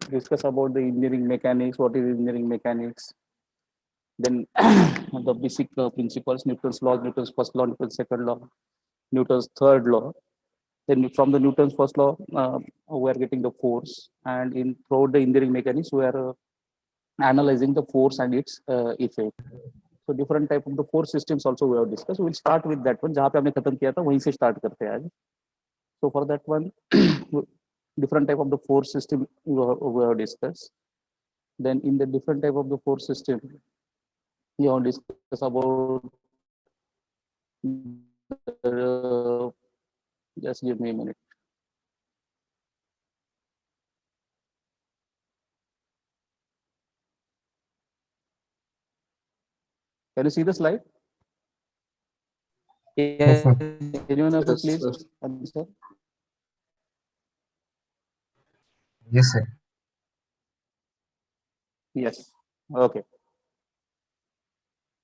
discuss about the engineering mechanics, what is engineering mechanics, then the basic principles, Newton's law, Newton's first law, Newton's second law, Newton's third law. Then from the Newton's first law, we are getting the force, and in throughout the engineering mechanics, we are analyzing the force and its effect. So different type of the force systems also we have discussed. We'll start with that one. जहाँ पे हमने खत्म किया था वहीं से start करते हैं आज. So for that one, different type of the force system we have discussed. Then in the different type of the force system, we have discussed about just give me a minute. Can you see the slide? Yes, sir. Anyone of you Yes, please sir. answer? Yes, sir. Yes. Okay.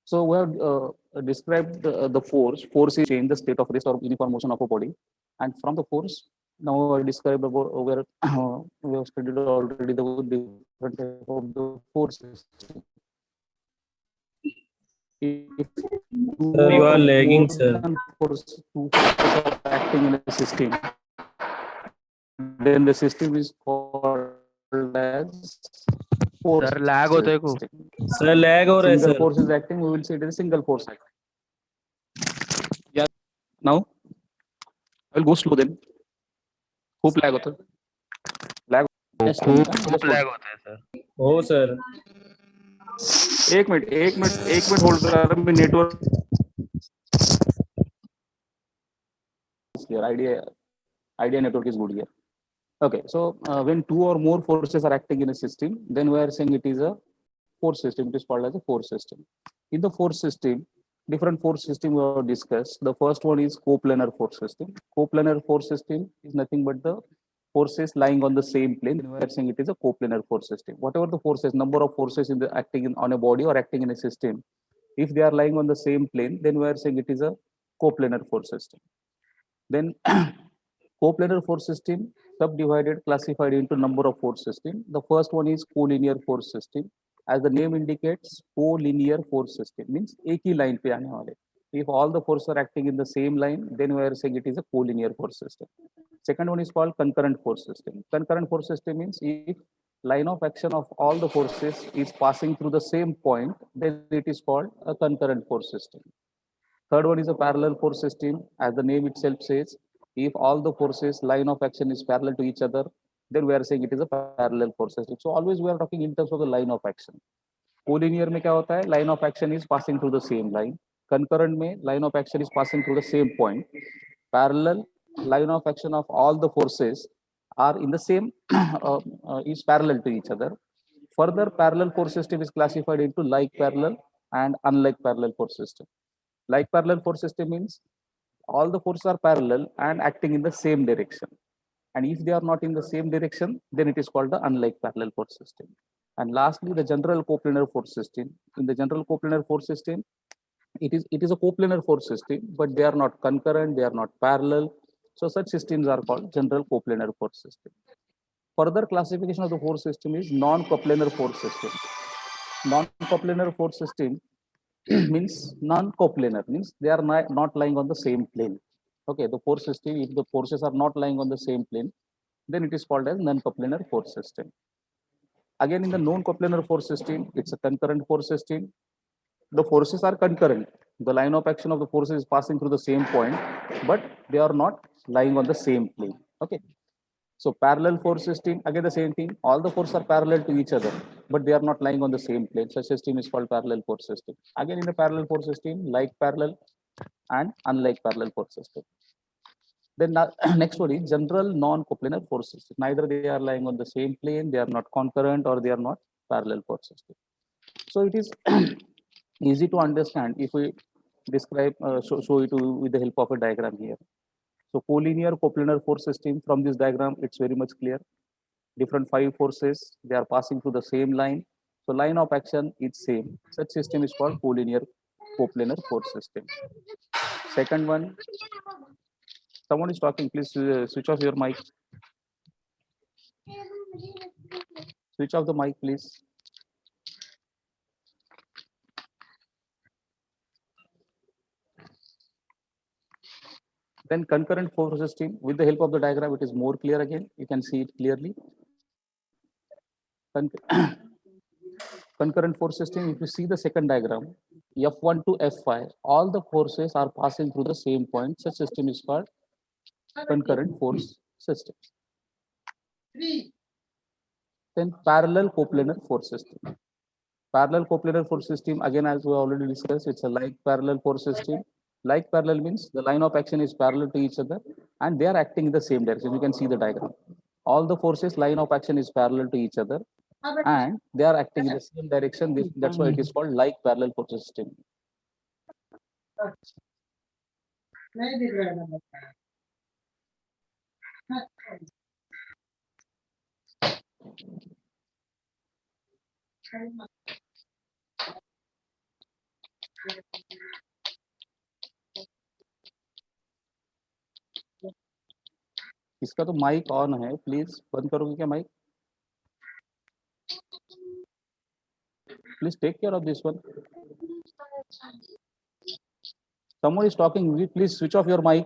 So we have described the force. Force is change the state of rest or uniform motion of a body, and from the force, now I described about where we have studied already the different type of the forces. If Sir, you are lagging, sir. Two forces are acting in a system, then the system is called as force. Sir, lag होता है को? Sir, lag हो रहा है, Single sir. force is acting, we will say it is a single force acting. Yeah. Now I will go slow then. खूप lag होता है. Lag. खूप lag होता है सर. हो सर. एक मिनट होल्ड करा. मैं network idea network is good here. Okay, so when two or more forces are acting in a system, then we are saying it is a force system. It is called as a force system. In the force system, different force system we have discussed. The first one is coplanar force system. Coplanar force system is nothing but the forces lying on the same plane. We are saying it is a coplanar force system. Whatever the forces, number of forces in the acting on a body or acting in a system, if they are lying on the same plane, then we are saying it is a coplanar force system. Then coplanar force system subdivided, classified into number of force system. The first one is collinear force system. As the name indicates, collinear force system means एक ही line पे आने वाले. If all the forces are acting in the same line, then we are saying it is a collinear force system. Second one is called concurrent force system. Concurrent force system means if line of action of all the forces is passing through the same point, then it is called a concurrent force system. Third one is a parallel force system. As the name itself says, if all the forces line of action is parallel to each other, then we are saying it is a parallel force system. So always we are talking in terms of the line of action. Collinear में क्या होता है? Line of action is passing through the same line. Concurrent में line of action is passing through the same point. Parallel, line of action of all the forces are in the same is parallel to each other. Further, parallel force system is classified into like parallel and unlike parallel force system. Like parallel force system means all the forces are parallel and acting in the same direction. And if they are not in the same direction, then it is called the unlike parallel force system. And lastly, the general coplanar force system. In the general coplanar force system, it is a coplanar force system, but they are not concurrent, they are not parallel. So such systems are called general coplanar force system. Further classification of the force system is non-coplanar force system. Non-coplanar force system means non-coplanar means they are not lying on the same plane. Okay, the force system, if the forces are not lying on the same plane, then it is called as non-coplanar force system. Again, in the non-coplanar force system, it's a concurrent force system. The forces are concurrent. The line of action of the forces is passing through the same point, but they are not lying on the same plane. Okay. So parallel force system, again the same thing. All the forces are parallel to each other, but they are not lying on the same plane. Such system is called parallel force system. Again, in the parallel force system, like parallel and unlike parallel force system. Then next one is general non-coplanar force system. Neither they are lying on the same plane, they are not concurrent, or they are not parallel force system. So it is easy to understand if we describe, show it with the help of a diagram here. So collinear coplanar force system, from this diagram, it's very much clear. Different 5 forces, they are passing through the same line. So line of action is same. Such system is called collinear coplanar force system. Second one, someone is talking, please switch off your mic. Switch off the mic, please. Then concurrent force system, with the help of the diagram, it is more clear again. You can see it clearly. Concurrent force system, if you see the second diagram, F1 to F5, all the forces are passing through the same point. Such system is called concurrent force system. Then parallel coplanar force system. Parallel coplanar force system, again, as we already discussed, it's a like parallel force system. Like parallel means the line of action is parallel to each other and they are acting in the same direction. You can see the diagram. All the forces line of action is parallel to each other and they are acting in the same direction. That's why it is called like parallel force system. इसका तो mic on है, please बंद करोगे क्या mic? Please take care of this one. Someone is talking. Please switch off your mic.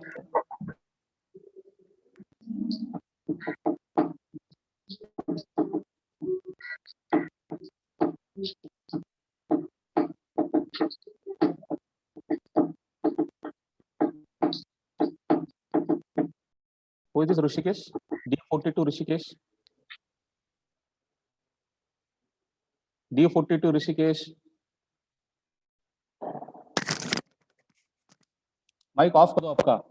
Who is this Rishikesh? D42 Rishikesh. D42 Rishikesh. Mic off करो आपका.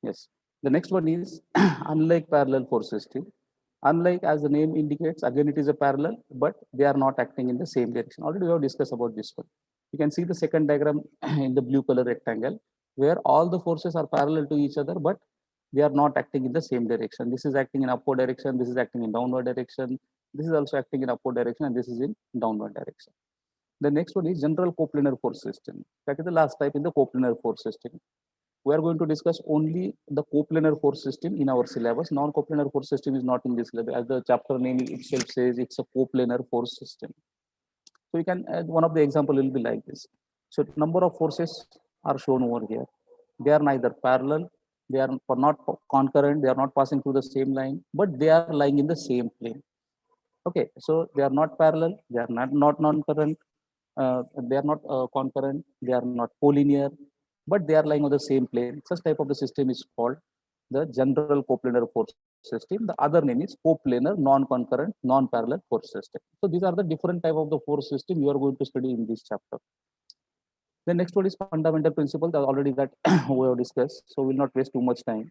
Yes. The next one is unlike parallel force system. Unlike, as the name indicates, again it is a parallel, but they are not acting in the same direction. Already we have discussed about this one. You can see the second diagram in the blue color rectangle, where all the forces are parallel to each other, but they are not acting in the same direction. This is acting in upward direction, this is acting in downward direction, this is also acting in upward direction, and this is in downward direction. The next one is general coplanar force system. That is the last type in the coplanar force system. We are going to discuss only the coplanar force system in our syllabus. Non-coplanar force system is not in this syllabus. As the chapter name itself says, it's a coplanar force system. So you can add one of the example will be like this. So number of forces are shown over here. They are neither parallel, they are not concurrent, they are not passing through the same line, but they are lying in the same plane. Okay, so they are not parallel, they are not non-current, they are not concurrent, they are not collinear, but they are lying on the same plane. Such type of the system is called the general coplanar force system. The other name is coplanar, non-concurrent, non-parallel force system. So these are the different type of the force system you are going to study in this chapter. The next one is fundamental principle that already that we have discussed. So we'll not waste too much time.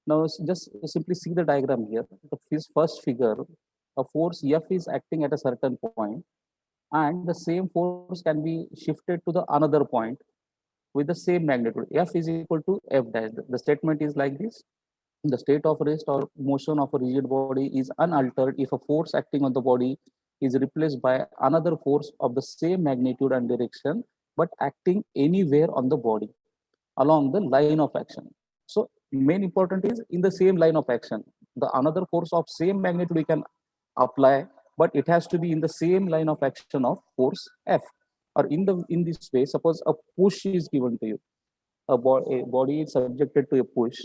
Now just simply see the diagram here. The first figure, a force F is acting at a certain point, and the same force can be shifted to the another point with the same magnitude. F is equal to F dash. The statement is like this. The state of rest or motion of a rigid body is unaltered if a force acting on the body is replaced by another force of the same magnitude and direction, but acting anywhere on the body along the line of action. So main important is in the same line of action. The another force of same magnitude we can apply, but it has to be in the same line of action of force F. Or in this way, suppose a push is given to you, a body is subjected to a push,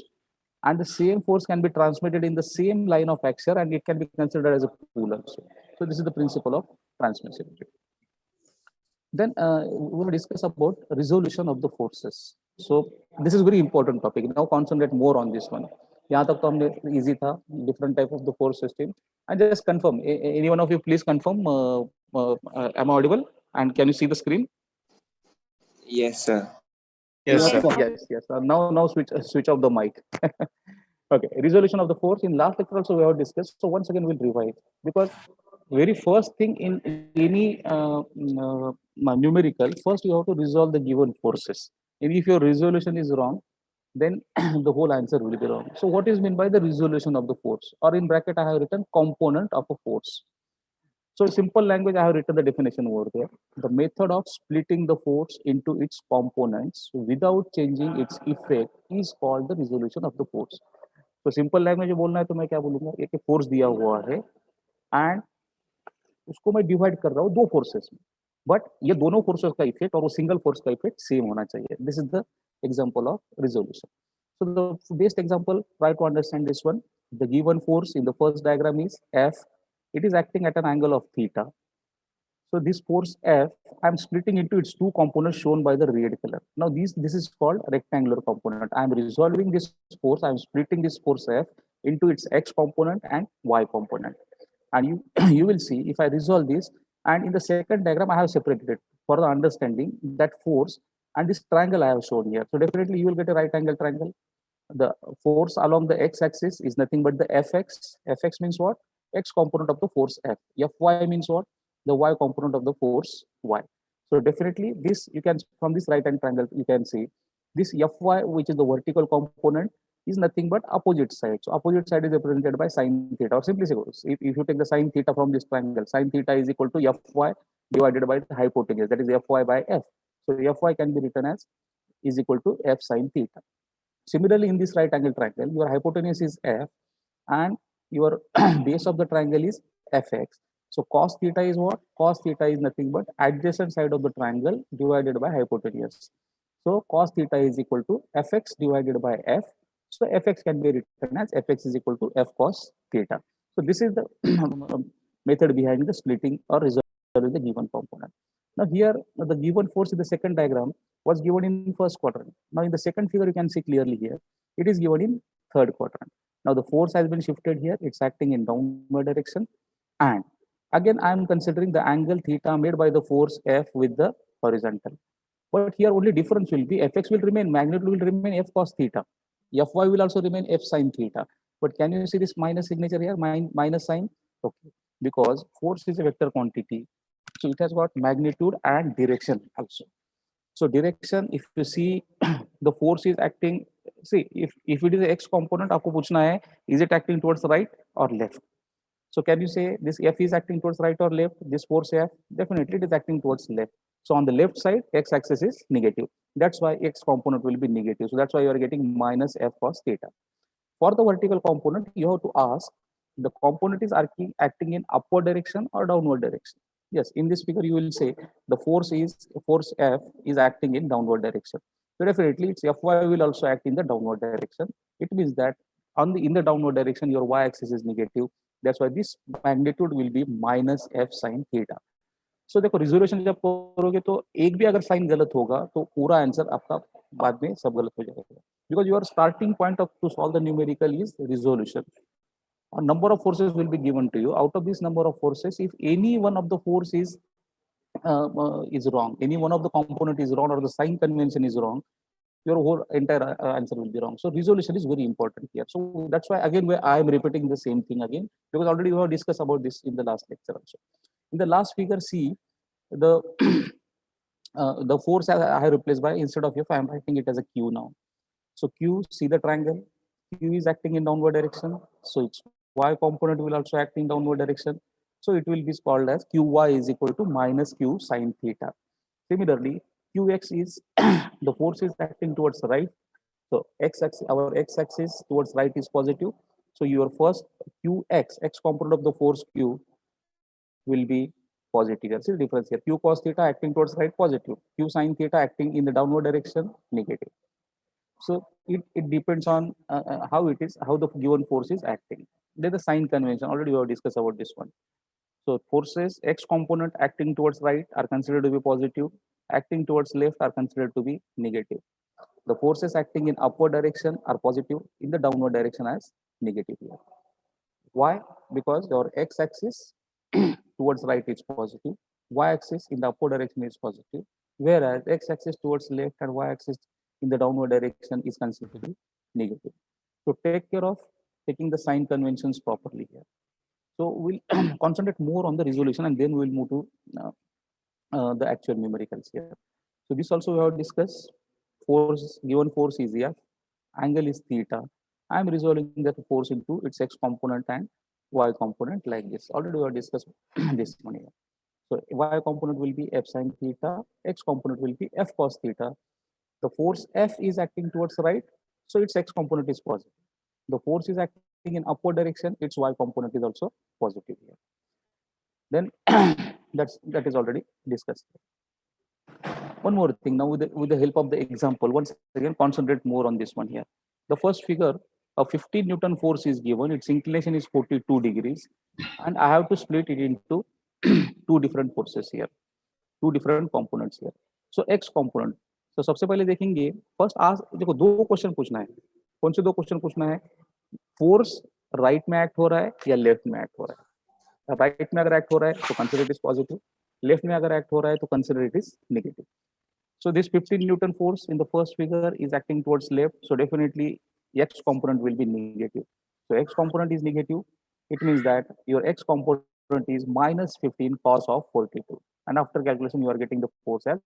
and the same force can be transmitted in the same line of action, and it can be considered as a pull also. So this is the principle of transmissibility. Then we will discuss about resolution of the forces. So this is very important topic. Now concentrate more on this one. यहाँ तक तो हमने easy था, different type of the force system. And just confirm, any one of you please confirm, am I audible? And can you see the screen? Yes, sir. Yes, sir. Yes. Now switch off the mic. Okay, resolution of the force in last lecture also we have discussed. So once again we'll revive, because very first thing in any numerical, first you have to resolve the given forces. And if your resolution is wrong, then the whole answer will be wrong. So what is meant by the resolution of the force? Or in bracket I have written component of a force. So in simple language, I have written the definition over there. The method of splitting the force into its components without changing its effect is called the resolution of the force. तो simple language में बोलना है तो मैं क्या बोलूंगा, एक force दिया हुआ है एंड उसको मैं डिवाइड कर रहा हूँ दो फोर्सेस में, बट ये दोनों फोर्सेस का इफेक्ट और वो सिंगल फोर्स का इफेक्ट सेम होना चाहिए. This is the example of resolution. So the best example, try to understand this one. The given force in the first diagram is F. It is acting at an angle of theta. So this force F, I'm splitting into its two components shown by the red color. Now this is called rectangular component. I'm resolving this force. I'm splitting this force F into its x component and y component. And you you will see if I resolve this, and in the second diagram I have separated it for the understanding that force and this triangle I have shown here. So definitely you will get a right angle triangle. The force along the x-axis is nothing but the fx. Fx means what? X component of the force F. Fy means what? The y component of the force Y. So definitely this, you can, from this right hand triangle you can see this Fy, which is the vertical component, is nothing but opposite side. So opposite side is represented by sine theta, or simply say, if you take the sine theta from this triangle, sine theta is equal to Fy divided by the hypotenuse, that is Fy by F. So Fy can be written as is equal to F sine theta. Similarly, in this right angle triangle, your hypotenuse is F and your base of the triangle is Fx. So cos theta is what? Cos theta is nothing but adjacent side of the triangle divided by hypotenuse. So cos theta is equal to Fx divided by F. So Fx can be written as Fx is equal to F cos theta. So this is the method behind the splitting or resolving the given component. Now here, the given force in the second diagram was given in first quadrant. Now in the second figure, you can see clearly here, it is given in third quadrant. Now the force has been shifted here, it's acting in downward direction. And again, I am considering the angle theta made by the force F with the horizontal. But here only difference will be Fx will remain, magnitude will remain F cos theta. Fy will also remain F sin theta. But can you see this minus signature here, minus sign? Okay, because force is a vector quantity. So it has got magnitude and direction also. So direction, if you see the force is acting, see if it is a x component, आपको पूछना है, is it acting towards the right or left? So can you say this F is acting towards right or left? This force F, definitely it is acting towards left. So on the left side, x axis is negative. That's why x component will be negative. So that's why you are getting minus F cos theta. For the vertical component, you have to ask the component is acting in upward direction or downward direction. Yes, in this figure you will say the force F is acting in downward direction. So definitely its Fy will also act in the downward direction. It means that in the downward direction your y axis is negative. That's why this magnitude will be minus F sin theta. So देखो resolution जब करोगे तो एक भी अगर sign गलत होगा तो पूरा आंसर आपका बाद में सब गलत हो जाएगा, because your starting point of to solve the numerical is resolution. A number of forces will be given to you. Out of this number of forces, if any one of the force is wrong, any one of the component is wrong, or the sign convention is wrong, your whole entire answer will be wrong. So resolution is very important here. So that's why again I am repeating the same thing again, because already we have discussed about this in the last lecture also. In the last figure, see the the force I have replaced by, instead of F, I am writing it as a Q now. So Q, see the triangle, Q is acting in downward direction. So its Y component will also act in downward direction. So it will be called as Qy is equal to minus Q sine theta. Similarly, Qx is the force is acting towards the right. So our x-axis towards right is positive. So your first Qx, x component of the force Q, will be positive. That's the difference here. Q cos theta acting towards right, positive. Q sine theta acting in the downward direction, negative. So it depends on how the given force is acting. There's the sign convention. Already we have discussed about this one. So forces x component acting towards right are considered to be positive. Acting towards left are considered to be negative. The forces acting in upward direction are positive, in the downward direction as negative here. Why? Because your x-axis towards right is positive, y-axis in the upward direction is positive, whereas x-axis towards left and y-axis in the downward direction is considered to be negative. So take care of taking the sign conventions properly here. So we'll concentrate more on the resolution, and then we'll move to the actual numericals here. So this also we have discussed. Force, given force is F, angle is theta. I am resolving that force into its x component and y component like this. Already we have discussed this one here. So y component will be f sine theta, x component will be f cos theta. The force F is acting towards right, so its x component is positive. The force is acting in upward direction, its y component is also positive here. Then that is already discussed. One more thing now, with the help of the example, once again concentrate more on this one here. The first figure, a 15 Newton force is given, its inclination is 42 degrees, and I have to split it into two different forces here, two different components here. So x component, तो सबसे पहले देखेंगे, first आज देखो दो question पूछना है. कौन से दो क्वेश्चन पूछना है? फोर्स राइट में एक्ट हो रहा है या लेफ्ट में एक्ट हो रहा है? राइट में अगर एक्ट हो रहा है तो consider it is positive, left में अगर एक्ट हो रहा है तो consider it is negative. So this 15 Newton force in the first figure is acting towards left, so definitely x component will be negative. So x component is negative, it means that your x component is minus 15 cos of 42, and after calculation you are getting the force as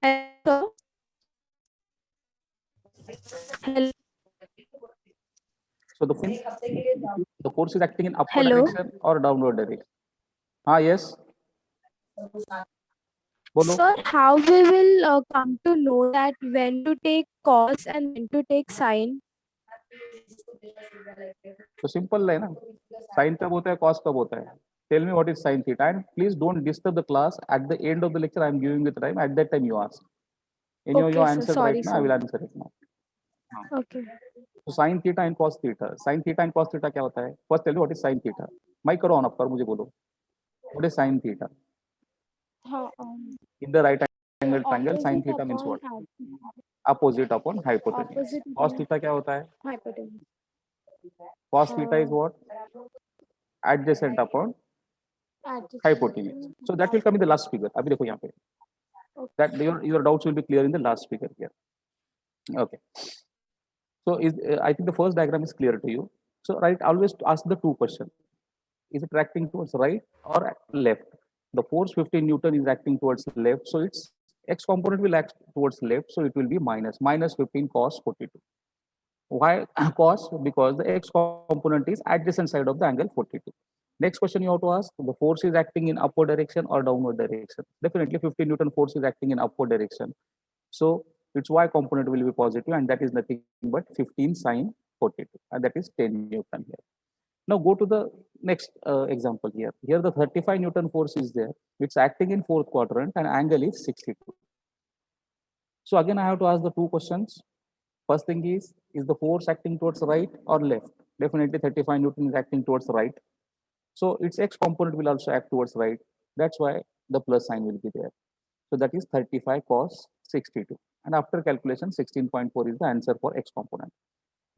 Hello. Hello. so the force is acting in upward Hello. direction or downward direction. Ah, yes. Bolo. Sir, how we will come to know that when to take cos and when to take sin? तो simple है ना, sign कब होता है, cos कब होता है. Tell me what is sin theta, and please don't disturb the class. At the end of the lecture, I am giving the time. At that time, you ask. And Okay, you sir. answer Sorry, right now. I sir. will answer it now. Okay. So sin theta and cos theta. Sin theta and cos theta क्या होता है? First tell me what is sin theta. Mic करो on अप कर, मुझे बोलो. What is sin theta? In the right angle triangle, sin theta means what? Opposite upon hypotenuse. Opposite Cos theta क्या होता है? hypotenuse. Cos theta is what? Adjacent upon hypotenuse. So that will come in the last figure. अभी देखो यहाँ पे. That your doubts will be clear in the last figure here. Okay. So I think the first diagram is clear to you. So right, always ask the two questions. Is it acting towards right or left? The force 15 Newton is acting towards left, so its x component will act towards left, so it will be minus 15 cos 42. Why cos? Because the x component is adjacent side of the angle 42. Next question you have to ask, the force is acting in upward direction or downward direction? Definitely 15 Newton force is acting in upward direction. So its y component will be positive, and that is nothing but 15 sine 42, and that is 10 Newton here. Now go to the next example here. Here the 35 Newton force is there. It's acting in fourth quadrant and angle is 62. So again, I have to ask the two questions. First thing is the force acting towards right or left? Definitely 35 Newton is acting towards right. So its x component will also act towards right. That's why the plus sign will be there. So that is 35 cos 62. And after calculation, 16.4 is the answer for x component.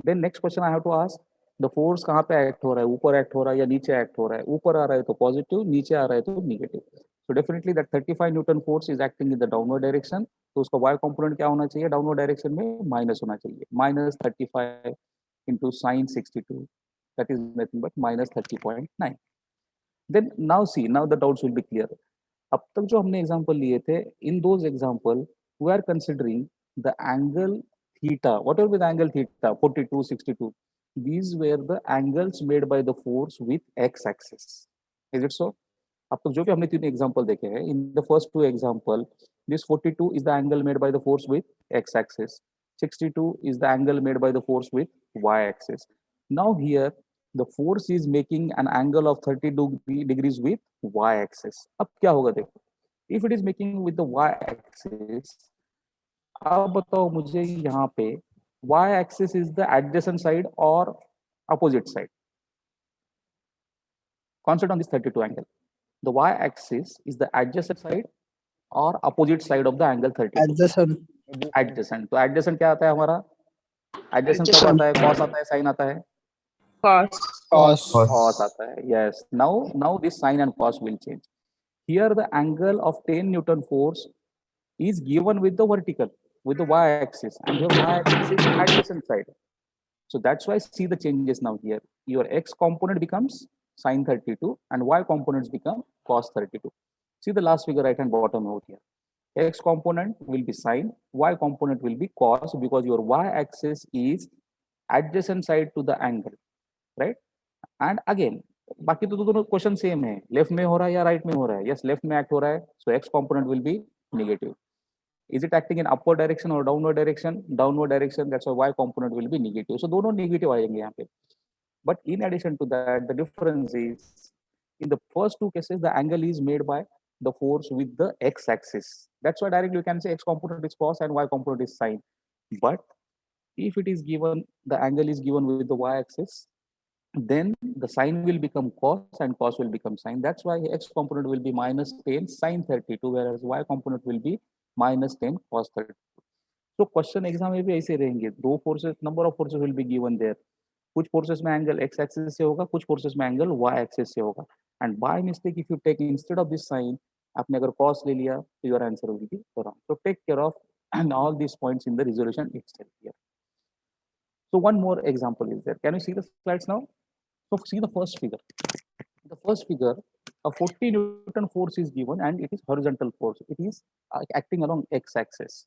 Then next question I have to ask, the force कहाँ पे act हो रहा है, ऊपर act हो रहा है या नीचे act हो रहा है? ऊपर आ रहा है तो positive, नीचे आ रहा है तो negative. So definitely that 35 Newton force is acting in the downward direction. तो उसका y component क्या होना चाहिए? Downward direction में minus होना चाहिए. Minus 35 into sine 62. That is nothing but minus 30.9. Then now see, now the doubts will be clear. अब तक जो हमने एग्जांपल लिए थे, in those example we are considering the angle theta, whatever with angle theta, 42, 62. These were the angles made by the force with x axis. Is it so? अब तक जो भी हमने तीन एग्जांपल देखे हैं, in the first two example, this 42 is the angle made by the force with x axis. 62 is the angle made by the force with y axis. Now here the force is making an angle of 30 degrees with y axis. अब क्या होगा देखो, if it is making with the y axis, अब बताओ मुझे यहाँ पे y axis is the adjacent side or opposite side? Concentrate on this 32 angle. The y axis is the adjacent side or opposite side of the angle 32? Adjacent. Adjacent. तो adjacent क्या आता है हमारा? Adjacent कब आता है? Cos आता है, sin आता है? Cos आता है. Yes. Now this sin and cos will change. Here the angle of 10 Newton force is given with the vertical, with the y axis, and your y axis is adjacent side. So that's why see the changes now here. Your x component becomes sine 32 and y components become cos 32. See the last figure right hand bottom out here. X component will be sine, y component will be cos because your y axis is adjacent side to the angle, right? And again, बाकी तो दोनों question same है, left में हो रहा है या right में हो रहा है. यस, लेफ्ट में एक्ट हो रहा है, so X component will be negative. Is it acting in upward direction or downward direction? Downward direction. That's why y component will be negative. So दोनों negative आएंगे यहाँ पे. But in addition to that, the difference is in the first two cases, the angle is made by the force with the x-axis. That's why directly you can say x component is cos and y component is sine. But if it is given, the angle is given with the y-axis, then the sine will become cos and cos will become sine. That's why x component will be minus 10 sine 32, whereas y component will be minus 10 cos 32. तो question exam में भी ऐसे रहेंगे. दो forces, number of forces will be given there. कुछ forces में angle x axis से होगा, कुछ फोर्सेस में एंगल वाई एक्सिस से होगा. And by mistake if you take instead of this sine, आपने अगर cos ले लिया तो your answer will be wrong. So take care of all these points in the resolution itself here. So one more example is there. Can you see the slides now? So see the first figure. The first figure, a 40 Newton force is given and it is horizontal force. It is acting along x-axis.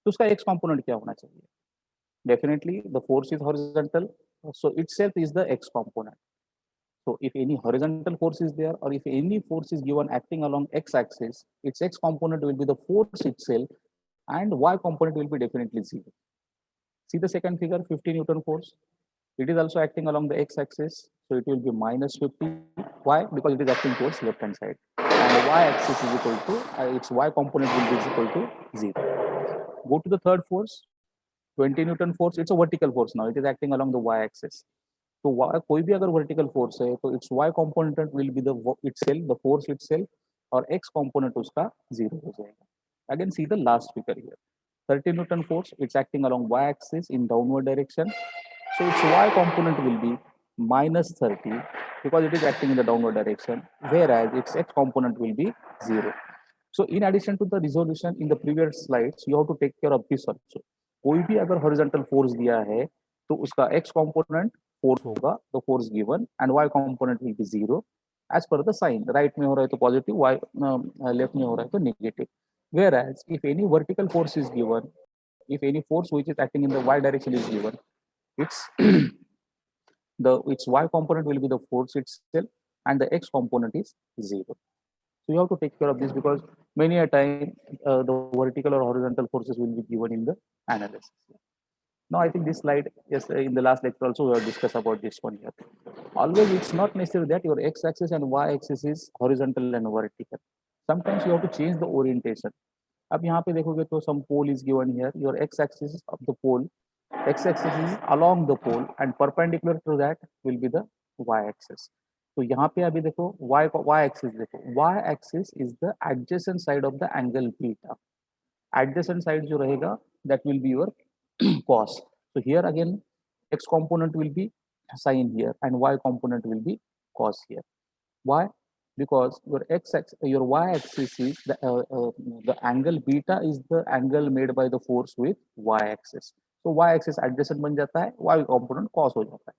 तो उसका x component क्या होना चाहिए? Definitely the force is horizontal, so itself is the x component. So if any horizontal force is there, or if any force is given acting along x-axis, its x component will be the force itself, and y component will be definitely 0. See the second figure, 50 Newton force. It is also acting along the x-axis, so it will be minus 50. Why? Because it is acting towards left-hand side. And y-axis is equal to, its y component will be equal to 0. Go to the third force, 20 Newton force. It's a vertical force now. It is acting along the y-axis. So कोई भी अगर vertical force है, तो its y component will be the itself, the force itself, और x component उसका 0 हो जाएगा. Again, see the last figure here. 30 Newton force, it's acting along y-axis in downward direction. So its y component will be minus 30 because it is acting in the downward direction, whereas its x component will be 0. So in addition to the resolution in the previous slides, you have to take care of this also. कोई भी अगर horizontal force दिया है, तो उसका x component force होगा, the force given, and y component will be 0 as per the sign. Right में हो रहा है तो positive, y left में हो रहा है तो negative. Whereas if any vertical force is given, if any force which is acting in the y direction is given, its its y component will be the force itself and the x component is 0. So you have to take care of this because many a time the vertical or horizontal forces will be given in the analysis. Now I think this slide, yes, in the last lecture also we have discussed about this one here. Always it's not necessary that your x-axis and y-axis is horizontal and vertical. Sometimes you have to change the orientation. अब यहाँ पे देखोगे तो some pole is given here. Your x-axis of the pole, x-axis is along the pole and perpendicular to that will be the y-axis. तो यहाँ पे अभी देखो y-axis देखो, y-axis is the adjacent side of the angle beta. Adjacent side जो रहेगा that will be your cos. So here again x component will be sine here and y component will be cos here. Why? Because your your y-axis is the angle beta is the angle made by the force with y-axis. So y-axis adjacent बन जाता है, y component cos हो जाता है.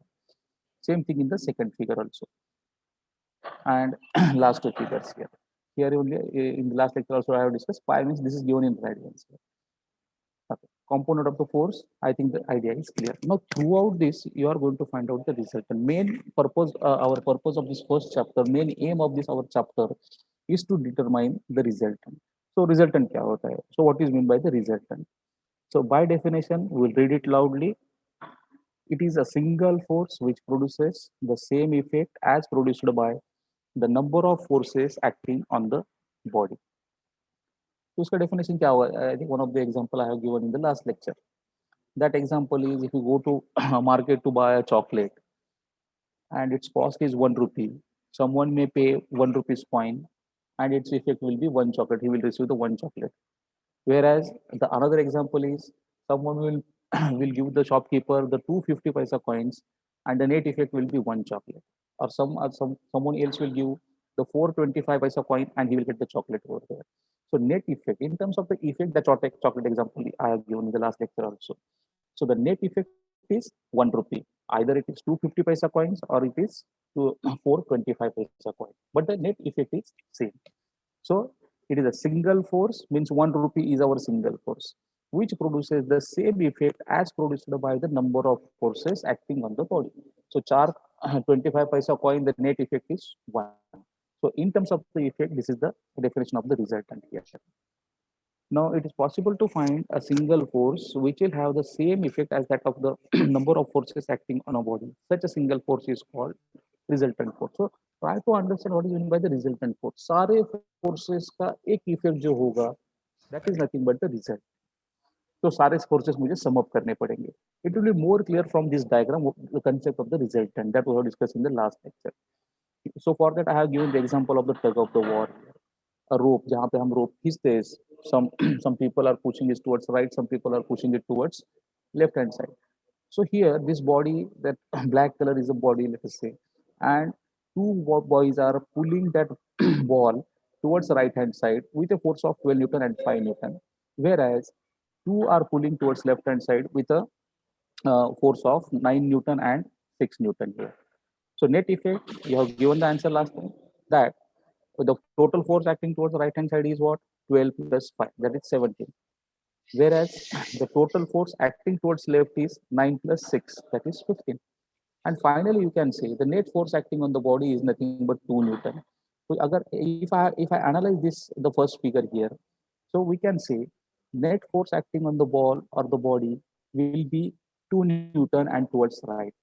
Same thing in the second figure also. And last two figures here. Here only in the last lecture also I have discussed pi means this is given in radians. Okay. Component of the force, I think the idea is clear. Now throughout this, you are going to find out the result. The main purpose, our purpose of this first chapter, main aim of this our chapter is to determine the resultant. So resultant क्या होता है? So what is meant by the resultant? So by definition, we will read it loudly. It is a single force which produces the same effect as produced by the number of forces acting on the body. तो उसका definition क्या होगा? I think one of the example I have given in the last lecture. That example is if you go to a market to buy a chocolate and its cost is 1 rupee, someone may pay 1 rupees coin and its effect will be 1 chocolate. He will receive the 1 chocolate. Whereas the another example is someone will will give the shopkeeper the 250 paisa coins and the net effect will be 1 chocolate. Or someone else will give the 425 paisa coin and he will get the chocolate over there. So net effect, in terms of the effect, the chocolate example I have given in the last lecture also. So the net effect is 1 rupee. Either it is 250 paisa coins or it is 425 paisa coin. But the net effect is same. So it is a single force, means 1 rupee is our single force, which produces the same effect as produced by the number of forces acting on the body. So 25 paisa coin, the net effect is 1. So in terms of the effect, this is the definition of the resultant here. Now it is possible to find a single force which will have the same effect as that of the number of forces acting on a body. Such a single force is called resultant force. So try to understand what is meant by the resultant force. सारे forces का एक effect जो होगा, that is nothing but the result. तो सारे forces मुझे sum up करने पड़ेंगे. It will be more clear from this diagram the concept of the resultant that we have discussed in the last lecture. So for that I have given the example of the tug of the war. A rope जहाँ पे हम rope खींचते हैं, some people are pushing it towards right, some people are pushing it towards left hand side. So here this body, that black color is a body, let us say, and two boys are pulling that ball towards the right hand side with a force of 12 Newton and 5 Newton, whereas two are pulling towards left hand side with a force of 9 Newton and 6 Newton here. So net effect, you have given the answer last time, that the total force acting towards the right hand side is what? 12 plus 5, that is 17. Whereas the total force acting towards left is 9 plus 6, that is 15. And finally, you can say the net force acting on the body is nothing but 2 Newton. So if I analyze this, the first figure here, so we can say net force acting on the ball or the body will be 2 Newton and towards right.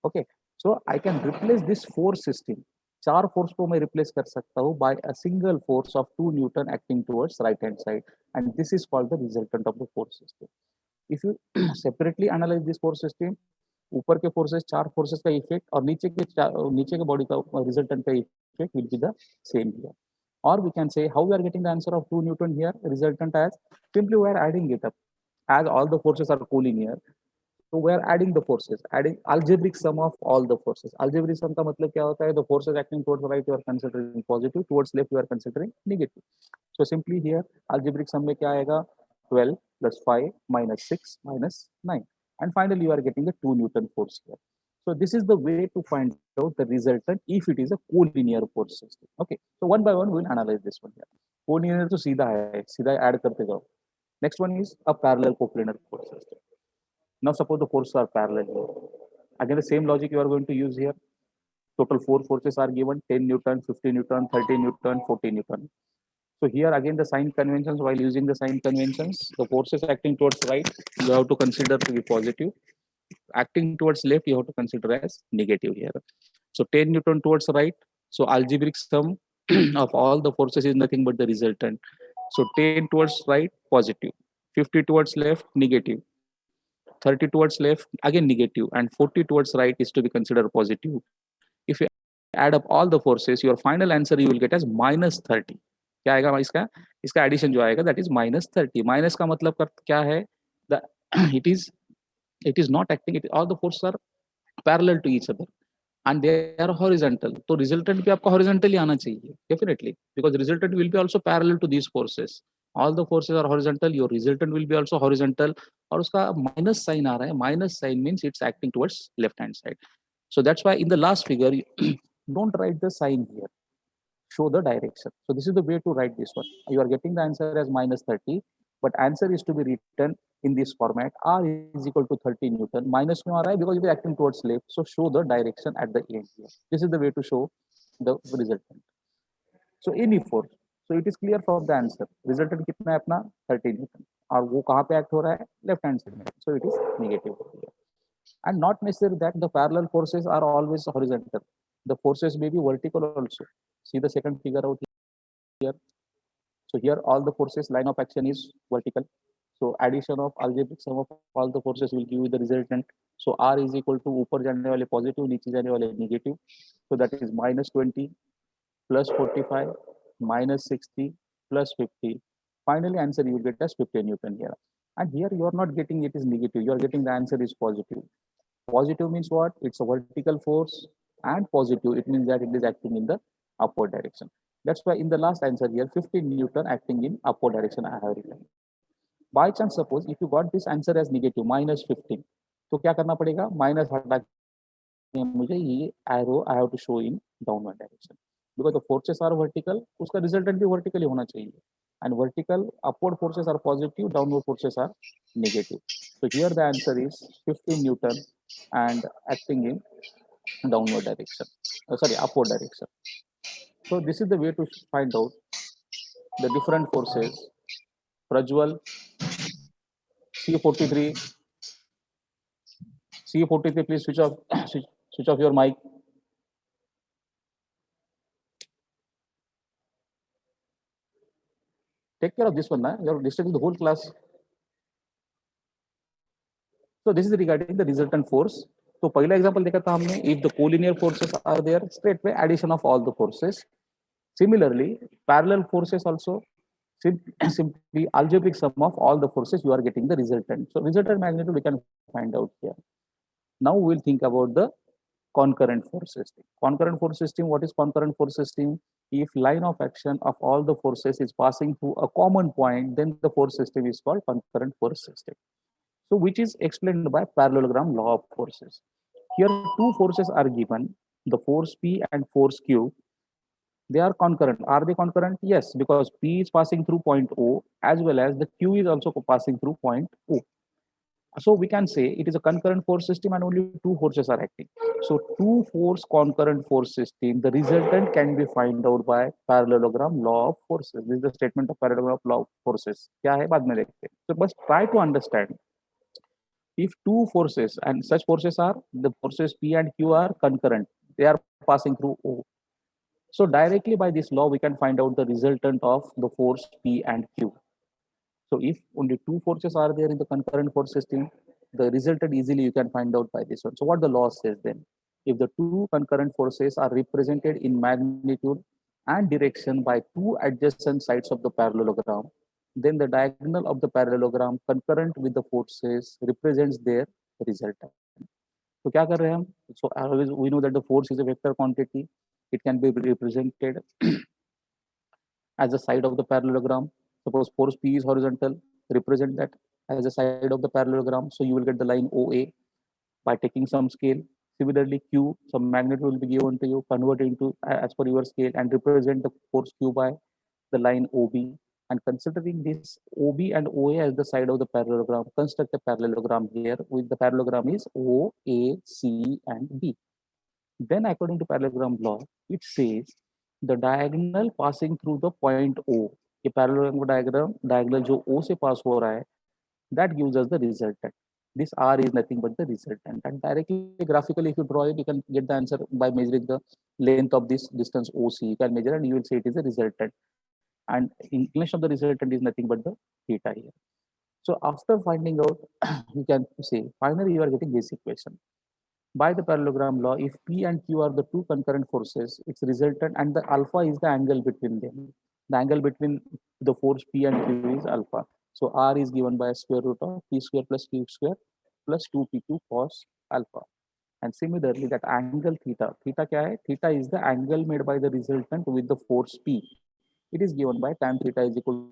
Okay, so I can replace this force system. 4 force को मैं replace कर सकता हूँ by a single force of 2 Newton acting towards right hand side, and this is called the resultant of the force system. If you separately analyze this force system, ऊपर के forces 4 forces का effect और नीचे के body का resultant का effect will be the same here. Or we can say how we are getting the answer of 2 Newton here, resultant, as simply we are adding it up, as all the forces are collinear. So we are adding the forces, adding algebraic sum of all the forces. Algebraic sum का मतलब क्या होता है? The forces acting towards the right you are considering positive, towards left you are considering negative. So simply here algebraic sum में क्या आएगा? 12 plus 5 minus 6 minus 9, and finally you are getting the 2 Newton force here. So this is the way to find out the resultant if it is a collinear force system. Okay, so one by one we will analyze this one here. Collinear तो सीधा है, सीधा add करते जाओ. Next one is a parallel coplanar force system. Now suppose the forces are parallel here. Again the same logic you are going to use here. Total 4 forces are given: 10 Newton, 15 Newton, 30 Newton, 40 Newton. So here again the sign conventions, while using the sign conventions, the forces acting towards right you have to consider to be positive. Acting towards left you have to consider as negative here. So 10 Newton towards right. So algebraic sum of all the forces is nothing but the resultant. So 10 towards right, positive. 50 towards left, negative. 30 towards left, again negative, and 40 towards right is to be considered positive. If you add up all the forces, your final answer you will get as minus 30. क्या आएगा इसका addition जो आएगा, that is minus 30. Minus का मतलब क्या है? It is not acting, all the forces are parallel to each other and they are horizontal. तो resultant भी आपका horizontally आना चाहिए, definitely, because resultant will be also parallel to these forces. All the forces are horizontal, your resultant will be also horizontal, और उसका minus sign आ रहा है. Minus sign means it's acting towards left hand side. So that's why in the last figure don't write the sign here, show the direction. So this is the way to write this one. You are getting the answer as minus 30, but answer is to be written in this format: R is equal to 30 Newton. Minus क्यों आ रहा है? Because it is acting towards left. So show the direction at the end here. This is the way to show the resultant. So any force. So it is clear from the answer. Resultant कितना है अपना? 30 Newton. और वो कहाँ पे act हो रहा है? Left hand side में. So it is negative here. And not necessarily that the parallel forces are always horizontal. The forces may be vertical also. See the second figure out here. So here all the forces line of action is vertical. So addition of algebraic sum of all the forces will give you the resultant. So R is equal to ऊपर जाने वाले positive, नीचे जाने वाले negative. So that is minus 20 plus 45 minus 60 plus 50. Finally answer you will get as 50 Newton here. And here you are not getting it is negative. You are getting the answer is positive. Positive means what? It's a vertical force, and positive it means that it is acting in the upward direction. That's why in the last answer here 15 Newton acting in upward direction I have written. By chance, suppose if you got this answer as negative minus 15, तो क्या करना पड़ेगा, minus हटा के मुझे ये arrow I have to show in downward direction, because the forces are vertical, उसका resultant भी वर्टिकली होना चाहिए, and vertical upward forces are positive, downward forces are negative. So here the answer is 15 Newton and acting in downward direction, upward direction. So this is the way to find out the different forces. Prajwal, C43, C43, please switch off switch off your mic. Take care of this one, you're disturbing the whole class. So this is regarding the resultant force. तो पहला example देखा था हमने, if the collinear forces are there, straightway addition of all the forces. Similarly, parallel forces also, simply algebraic sum of all the forces, you are getting the resultant. So resultant magnitude we can find out here. Now we will think about the concurrent force system. Concurrent force system, what is concurrent force system? If line of action of all the forces is passing through a common point, then the force system is called concurrent force system. So which is explained by parallelogram law of forces. Here two forces are given, the force P and force Q. They are concurrent. Are they concurrent? Yes, because P is passing through point O as well as the Q is also passing through point O. So we can say it is a concurrent force system and only two forces are acting. So two force concurrent force system, the resultant can be found out by parallelogram law of forces. This is the statement of parallelogram law of forces. क्या है बाद में देखते हैं. So must try to understand. If two forces, and such forces are the forces P and Q are concurrent, they are passing through O. So directly by this law, we can find out the resultant of the force P and Q. So if only two forces are there in the concurrent force system, the resultant easily you can find out by this one. So what the law says then? If the two concurrent forces are represented in magnitude and direction by two adjacent sides of the parallelogram, then the diagonal of the parallelogram concurrent with the forces represents their resultant. So क्या कर रहे हैं हम? So always we know that the force is a vector quantity. It can be represented as a side of the parallelogram. Suppose force P is horizontal, represent that as a side of the parallelogram. So you will get the line OA by taking some scale. Similarly, Q, some magnitude will be given to you, convert it into as per your scale and represent the force Q by the line OB. And considering this OB and OA as the side of the parallelogram, construct a parallelogram here with the parallelogram is O, A, C, and B. Then according to parallelogram law, it says the diagonal passing through the point O, ये parallelogram diagram, diagonal जो O से pass हो रहा है, that gives us the resultant. This R is nothing but the resultant. And directly graphically, if you draw it, you can get the answer by measuring the length of this distance OC. You can measure and you will say it is a resultant. And inclination of the resultant is nothing but the theta here. So after finding out, you can say finally you are getting this equation. By the parallelogram law, if P and Q are the two concurrent forces, its resultant and the alpha is the angle between them. The angle between the force P and Q is alpha. So R is given by square root of P square plus Q square plus 2P2 cos alpha. And similarly, that angle theta, theta क्या है? Theta is the angle made by the resultant with the force P. It is given by tan theta is equal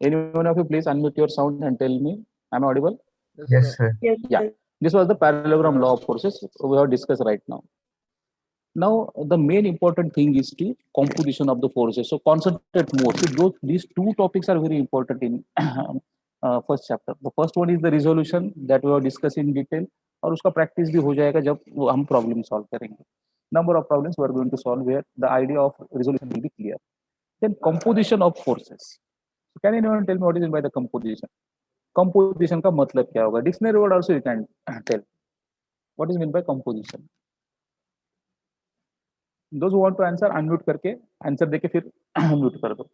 Any one of you please unmute your sound and tell me, am I audible? Yes, sir. Yeah, this was the parallelogram law of forces we have discussed right now. Now, the main important thing is the composition of the forces. So concentrate more. So these two topics are very important in first chapter. The first one is the resolution that we have discussed in detail. और उसका practice भी हो जाएगा जब हम problem solve करेंगे. Number of problems we are going to solve where the idea of resolution will be clear. Then composition of forces. So can anyone tell me what is meant by the composition? Composition का मतलब क्या होगा? Dictionary word also you can tell. What is meant by composition? Those who want to answer, unmute करके answer देके फिर mute कर दो.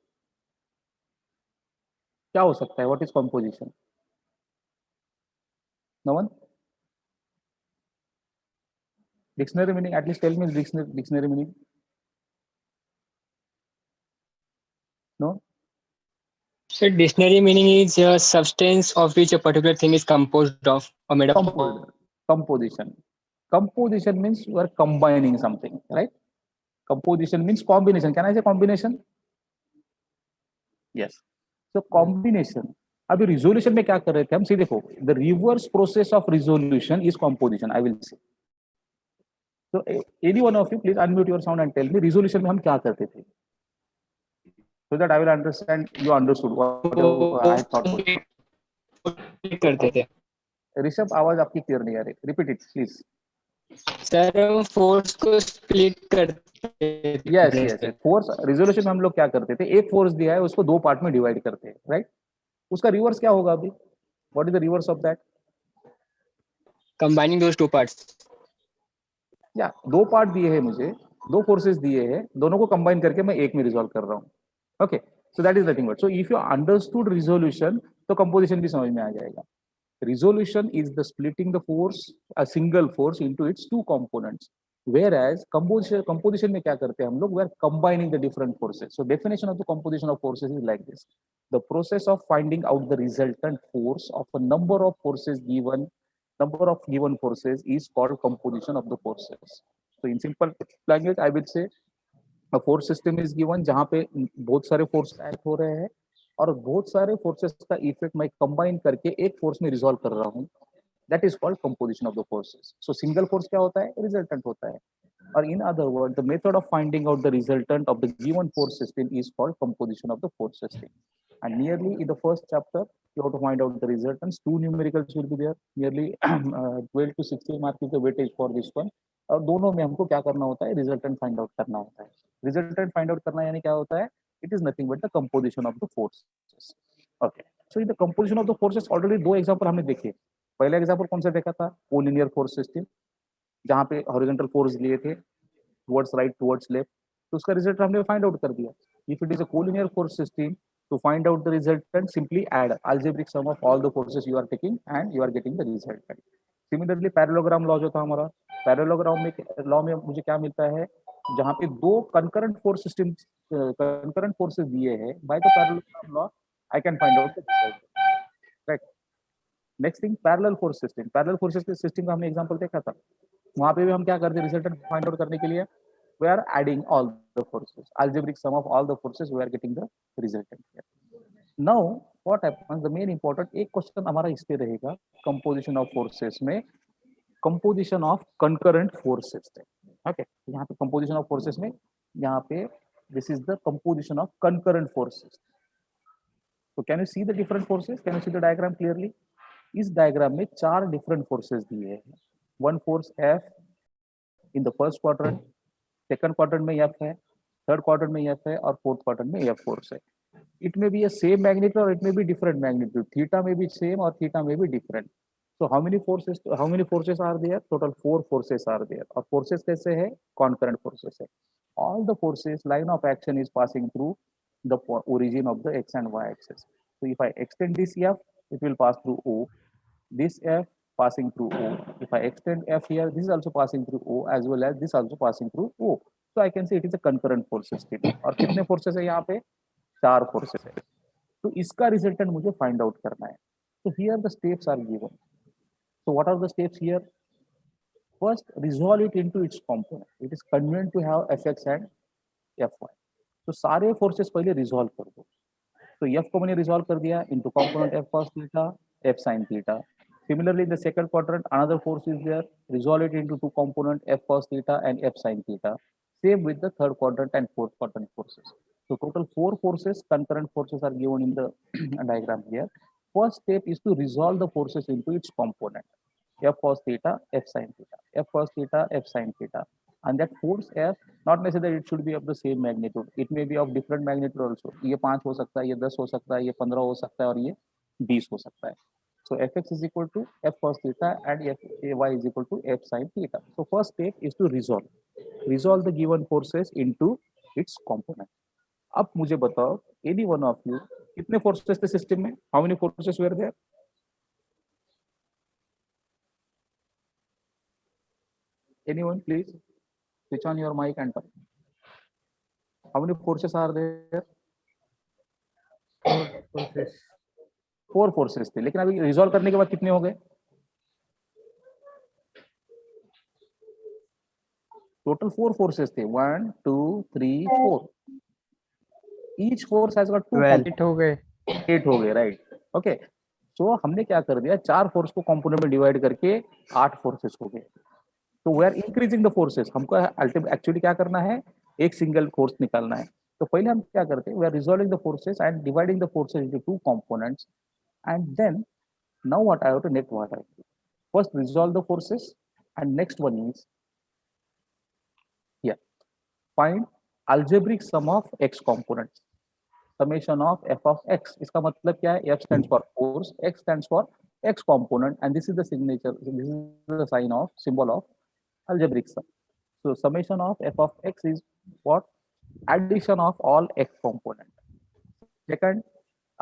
क्या हो सकता है? What is composition? No one? Dictionary meaning, at least tell me dictionary meaning. No? So dictionary meaning is a substance of which a particular thing is composed of or made up of. Composition. Composition means you are combining something, right? Composition means combination. Can I say combination? Yes. So combination. अभी resolution में क्या कर रहे थे हम? See देखो, the reverse process of resolution is composition. I will say. So any one of you, please unmute your sound and tell me resolution में हम क्या करते थे? So that I will understand. You understood what I thought was. करते थे ऋषभ, आवाज आपकी clear नहीं आ रही. Repeat it, please. सर, हम फोर्स को स्प्लिट करते थे. Yes yes. फोर्स रिजोल्यूशन में हम लोग क्या करते थे? एक फोर्स दिया है, उसको दो पार्ट में डिवाइड करते हैं, राइट? उसका रिवर्स क्या होगा अभी? What is the reverse of that? Combining those two parts. या दो पार्ट दिए हैं मुझे, दो फोर्सेस दिए हैं, दोनों को कंबाइन करके मैं एक में रिजॉल्व कर रहा हूँ. Okay, so that is nothing but. So if you understood resolution तो कंपोजिशन भी समझ में आ जाएगा. Resolution is the splitting the force, a single force, into its two components. Whereas composition में क्या करते हैं हम लोग? We are combining the different forces. So definition of the composition of forces is like this: the process of finding out the resultant force of a number of given forces is called composition of the forces. So in simple language, I will say a force system is given जहाँ पे बहुत सारे forces act हो रहे हैं और बहुत सारे फोर्सेस का इफेक्ट मैं कंबाइन करके एक फोर्स में रिजॉल्व कर रहा हूँ. That is called composition of the forces. So single force क्या होता है? रिजल्टेंट होता है. और इन other word, the method of finding out the resultant of the given force system is called composition of the force system. And nearly in the first chapter, you have to find out the resultants. Two numericals will be there. Nearly 12 to 16 mark is the weightage for this one. और दोनों में हमको क्या करना होता है? Resultant find out करना होता है. रिजल्टेंट फाइंड आउट करना यानी क्या होता है? It is nothing but the composition of the forces. Okay. So in the composition of the forces, already दो एग्जांपल हमने देखे. पहला एग्जांपल कौन सा देखा था? कोलिनियर फोर्स सिस्टम, जहाँ पे हॉरिजॉन्टल फोर्स लिए थे towards right, towards left. तो उसका रिजल्ट हमने फाइंड आउट कर दिया. If it is a collinear force system, to find out the resultant, simply add algebraic sum of all the forces you are taking and you are getting the resultant. Similarly, parallelogram law जो था हमारा, parallelogram में law में मुझे क्या मिलता है? जहाँ पे दो concurrent force systems, concurrent forces दिए हैं, by the parallelogram law I can find out the result. Right. Next thing, parallel force system. Parallel forces के system का हमने एग्जांपल देखा था. वहाँ पे भी हम क्या करते हैं? रिजल्टेंट फाइंड आउट करने के लिए we are adding all the forces, algebraic sum of all the forces, we are getting the resultant here. Now what happens? The main important एक क्वेश्चन हमारा इस पे रहेगा composition of forces में, composition of concurrent force system. Okay, यहाँ पे composition of forces में, यहाँ पे this is the composition of concurrent forces. So can you see the different forces? Can you see the diagram clearly? इस diagram में चार different forces दिए हैं. One force F in the first quadrant, second quadrant में F है, third quadrant में F है और fourth quadrant में F force है. It may be a same magnitude or it may be different magnitude. Theta may be same or theta may be different. So how many forces are there? Total 4 forces are there. और forces कैसे है? Concurrent forces है. All the forces, line of action is passing through the origin of the x and y axis. So if I extend this F, it will pass through O. This F passing through O. If I extend F here, this is also passing through O as well as this also passing through O. So I can say it is a concurrent force system. और कितने forces है यहाँ पे? 4 forces है. तो इसका resultant मुझे find out करना है. So here the steps are given. So what are the steps here? First, resolve it into its component. It is convenient to have Fx and Fy. तो सारे forces पहले resolve कर दो. तो F को मैंने resolve कर दिया into component F cos theta, F sin theta. Similarly, in the second quadrant, another force is there. Resolve it into two component F cos theta and F sin theta. Same with the third quadrant and fourth quadrant forces. So total 4 forces, concurrent forces are given in the diagram here. First step is to resolve the forces into its component. F cos theta, F sin theta, F cos theta, F sin theta. And that force F, not necessarily it should be of the same magnitude. It may be of different magnitude also. ये 5 हो सकता है, ये 10 हो सकता है, ये 15 हो सकता है और ये 20 हो सकता है. So Fx is equal to F cos theta and Fy is equal to F sin theta. So first step is to resolve the given forces into its component. अब मुझे बताओ, any one of you, कितने forces थे system में? How many forces were there? Anyone, please switch on your mic and talk. How many forces are there? 4 forces थे, लेकिन अभी resolve करने के बाद कितने हो गए? Total 4 forces थे, 1 2 3 4. Each force has got 2 components. 8 हो गए 8 हो गए, राइट. ओके, सो हमने क्या कर दिया, 4 फोर्स को कंपोनेंट में डिवाइड करके 8 फोर्सेस हो गए. तो we are increasing the forces. हमको एक्चुअली क्या करना है, एक सिंगल फोर्स निकालना है. तो पहले हम क्या करते हैं, we are resolving the forces and dividing the forces into 2 components. And then now what I have to next what I first resolve the forces and next one is here find algebraic sum of x components, summation of f of x. इसका मतलब क्या है, f stands for force, x stands for x component, and this is the signature, this is the sign of symbol of algebraic sum. So summation of f of x is what? Addition of all x component. Second,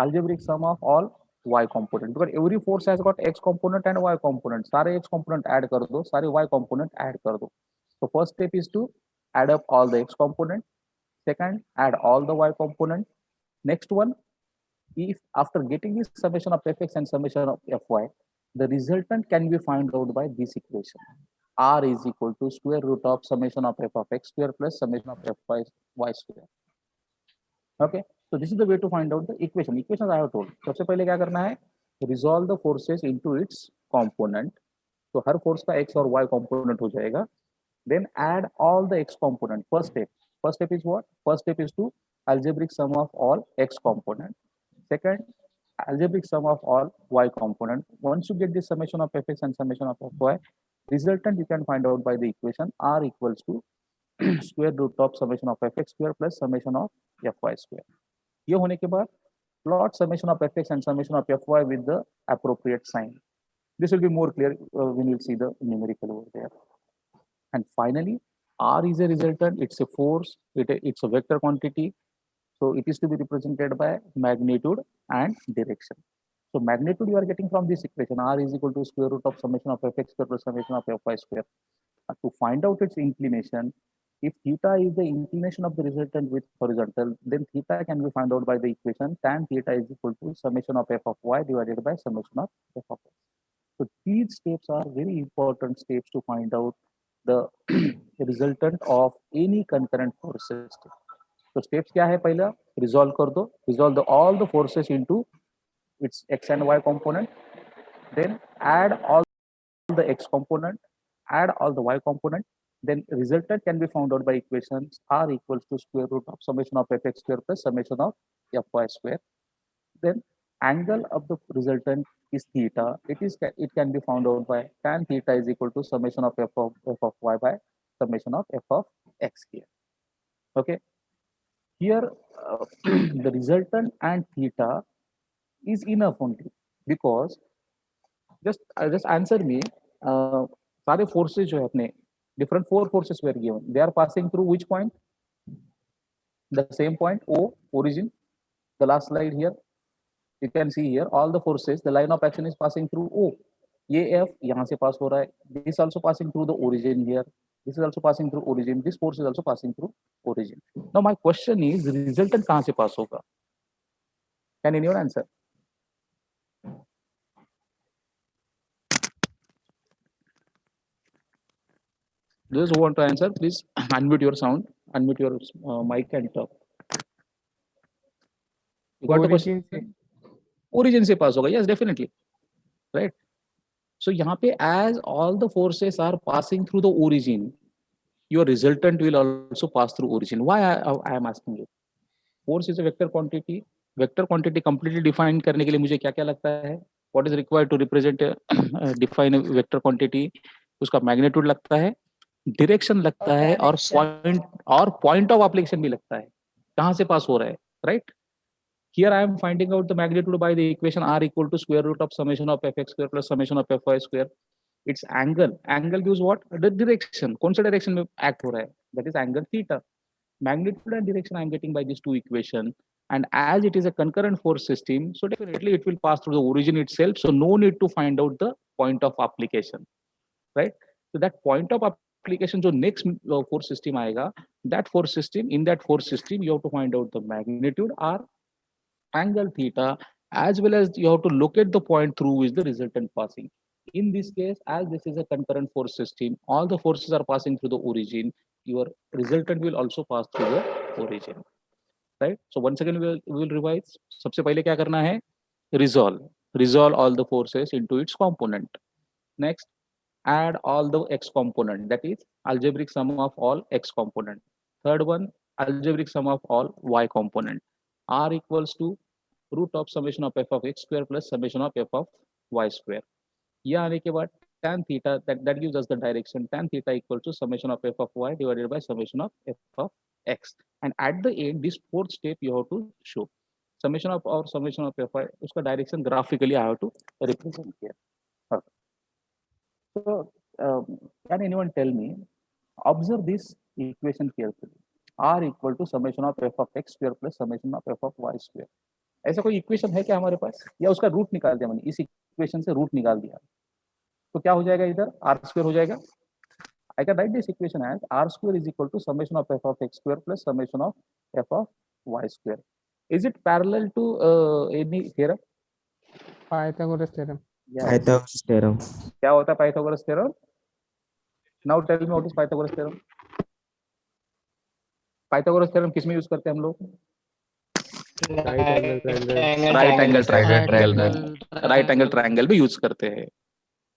algebraic sum of all y component, because every force has got x component and y component. सारे x component add कर दो, सारे y component add कर दो. So first step is to add up all the x component. Second, add all the y component. Next one, if after getting this summation of fx and summation of fy, the resultant can be found out by this equation. R is equal to square root of summation of f of x square plus summation of fy y square. Okay, so this is the way to find out the equation. Equations I have told. सबसे पहले क्या करना है, resolve the forces into its component. तो हर force का x और y component हो जाएगा. Then add all the x component. First step is what? First step is to algebraic sum of all x component. Second, algebraic sum of all y component. Once you get the summation of fx and summation of fy, resultant you can find out by the equation r equals to square root of summation of fx square plus summation of fy square. ये होने के बाद plot summation of fx and summation of fy with the appropriate sign. This will be more clear when you see the numerical over there. And finally, R is a resultant, it's a force, it's a vector quantity. So it is to be represented by magnitude and direction. So magnitude you are getting from this equation, R is equal to square root of summation of fx square plus summation of fy square. To find out its inclination, if theta is the inclination of the resultant with horizontal, then theta can be found out by the equation tan theta is equal to summation of f of y divided by summation of f of x. So these steps are very important steps to find out the resultant of any concurrent force system. So steps क्या है, पहला resolve कर दो, resolve all the forces into its x and y component, then add all the x component, add all the y component, then resultant can be found out by equations r equals to square root of summation of fx square plus summation of fy square. Then angle of the resultant is theta. It can be found out by tan theta is equal to summation of f of y by summation of f of x here. Okay, here the resultant and theta is enough only, because just answer me, सारे forces जो है अपने different 4 forces were given, they are passing through which point? The same point O, origin. The last slide here, you can see here all the forces, the line of action is passing through O. ये F यहाँ से pass हो रहा है, this also passing through the origin here, this is also passing through origin, this force is also passing through origin. Now my question is, resultant कहाँ से pass होगा? Can anyone answer? Those who want to answer, please unmute your sound, unmute your mic and talk. You got the question? Origin से pass होगा, yes, definitely, right? So यहाँ पे as all the forces are passing through the origin, your resultant will also pass through origin. Why I am asking you? Force is a vector quantity. Vector quantity completely define करने के लिए मुझे क्या क्या लगता है? What is required to represent define a vector quantity? उसका magnitude लगता है, direction लगता है, और point of application भी लगता है, कहाँ से pass हो रहा है, right? Here I am finding out the magnitude by the equation r equal to square root of summation of fx square plus summation of fy square. Its angle gives what? The direction. कौन सा direction में act हो रहा है? That is angle theta. Magnitude and direction I am getting by these two equations. And as it is a concurrent force system, so definitely it will pass through the origin itself. So no need to find out the point of application, right? So that point of application, जो next force system आएगा, that force system, in that force system, you have to find out the magnitude r, angle theta, as well as you have to locate the point through which the resultant passing. In this case, as this is a concurrent force system, all the forces are passing through the origin. your resultant will also pass through the origin, right? So once again we will revise. सबसे पहले क्या करना है? Resolve all the forces into its component. Next, add all the x component, that is algebraic sum of all x component. Third one, algebraic sum of all y component. R equals to root of summation of f of x square plus summation of f of y square. ये आने के बाद tan theta, that gives us the direction. Tan theta equals to summation of f of y divided by summation of f of x. And at the end, this fourth step you have to show summation of f y. उसका direction graphically I have to represent here. Okay. So can anyone tell me? Observe this equation carefully. R equal to summation of f of x square plus summation of f of y square. ऐसा कोई equation है क्या हमारे पास, या उसका root निकाल दिया मैंने, इस इक्वेशन से रूट निकाल दिया तो क्या हो जाएगा, इधर आर स्क्वायर हो जाएगा. I can write this equation as r square is equal to summation of f of x square plus summation of f of y square. Is it parallel to any theorem? Pythagoras theorem. Yes. Pythagoras theorem. क्या होता है Pythagoras theorem? Now tell me what is Pythagoras theorem. Pythagoras theorem किस में use करते हैं हम लोग? Right angle triangle में यूज करते हैं.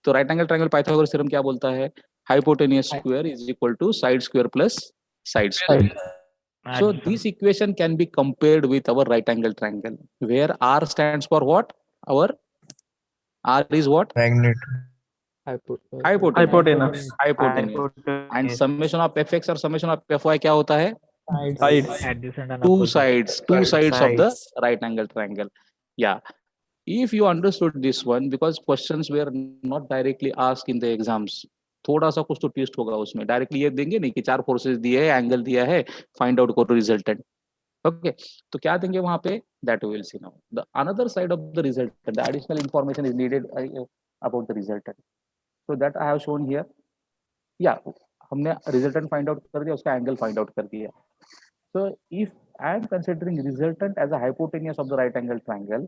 तो right angle triangle Pythagoras theorem क्या बोलता है? Hypotenuse square is equal to side square plus side square. So this equation can be compared with our right angle triangle, where R stands for what? Our R is what? Hypotenuse. And summation of fx or summation of fy क्या होता है? Two sides of the right angle triangle. Yeah. If you understood this one, because questions were not directly asked in the exams, थोड़ा सा कुछ तो twist होगा उसमें. Directly ये देंगे नहीं कि चार फोर्सेस दिए है, एंगल दिया है, फाइंड आउट करो रिजल्टेंट. ओके, तो क्या देंगे वहां पे, that we will see now. The another side of the resultant, the additional information is needed about the resultant. So that I have shown here. या हमने रिजल्टेंट फाइंड आउट कर दिया, उसका एंगल फाइंड आउट कर दिया. So if I am considering resultant as a hypotenuse of the right angle triangle,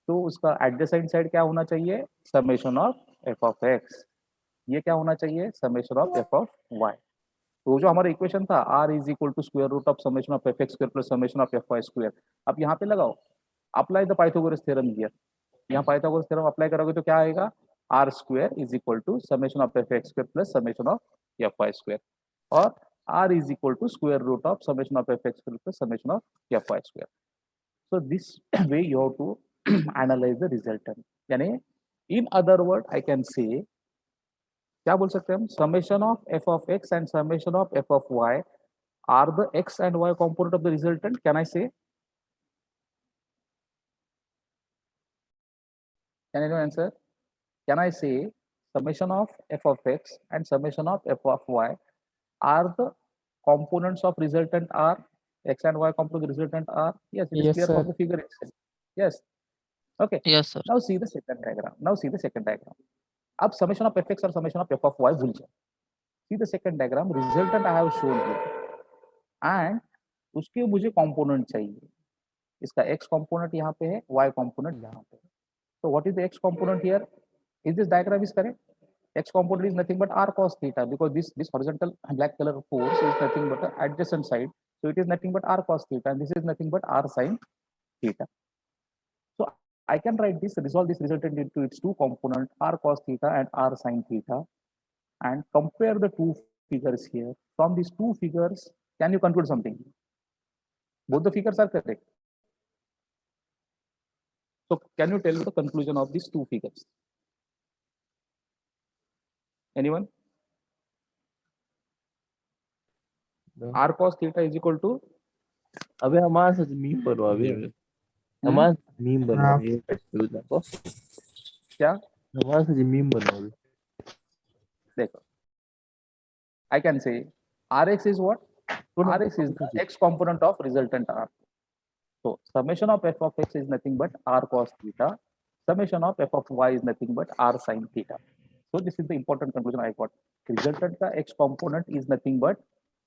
तो उसका adjacent side क्या होना चाहिए? Summation of F of x. ये क्या होना चाहिए? Summation of F of y. तो जो हमारा इक्वेशन था r is equal to square root of summation of F x square plus summation of F Y square. अब यहाँ पे लगाओ, apply the Pythagoras theorem here. यहाँ पाइथागोरस थ्योरम अप्लाई करोगे तो क्या आएगा? r square is equal to summation of F x square plus summation of F Y square, और r is equal to square root of summation of F x square plus summation of F Y square. So this way you have to analyse the resultant. यानी in other word I can say, क्या बोल सकते हैं हम? Summation of F of x and summation of F of Y are the X and Y component of the resultant. Can I say? Can anyone answer? Can I say summation of f of x and summation of f of y are the components of resultant R? X and y component of the resultant R? Yes, it is Yes, clear sir. from the figure itself. Yes. Okay. Yes, sir. Now see the second diagram. अब summation of fx और summation of f of y भूल जाओ. See the second diagram. Resultant I have shown here, and उसके मुझे component चाहिए. इसका x component यहाँ पे है, y component यहाँ पे है. So what is the x component here? Is this diagram is correct? X component is nothing but r cos theta, because this horizontal black color force is nothing but the adjacent side. So it is nothing but r cos theta, and this is nothing but r sin theta. So I can write this, resolve this resultant into its two components, r cos theta and r sin theta, and compare the two figures here. From these two figures, can you conclude something? Both the figures are correct. So can you tell me the conclusion of these two figures? Anyone? No. R cos theta is equal to, अबे हमारा सच meme बनवा अभी हमारा meme बनवा ये देखो क्या? हमारा सच मीम बनवा अभी. देखो, I can say Rx is what? Rx is the x component of resultant R. So summation of f of x is nothing but r cos theta. Summation of f of y is nothing but r sin theta. So this is the important conclusion I got. Resultant का x component is nothing but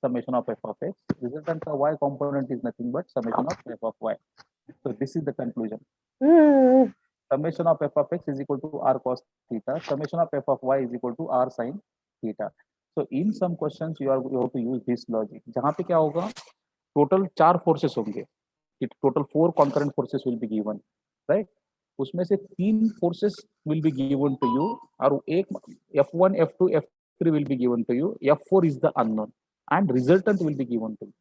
summation of f of x. Resultant का y component is nothing but summation of f of y. So this is the conclusion. Summation of f of x is equal to r cos theta. Summation of f of y is equal to r sin theta. So in some questions you have to use this logic. जहाँ पे क्या होगा, total 4 forces होंगे, total 4 concurrent forces will be given, right? उसमें से 3 forces will be given to you और एक F1, F2, F3 will be given to you. F4 is the unknown and resultant will be given to you.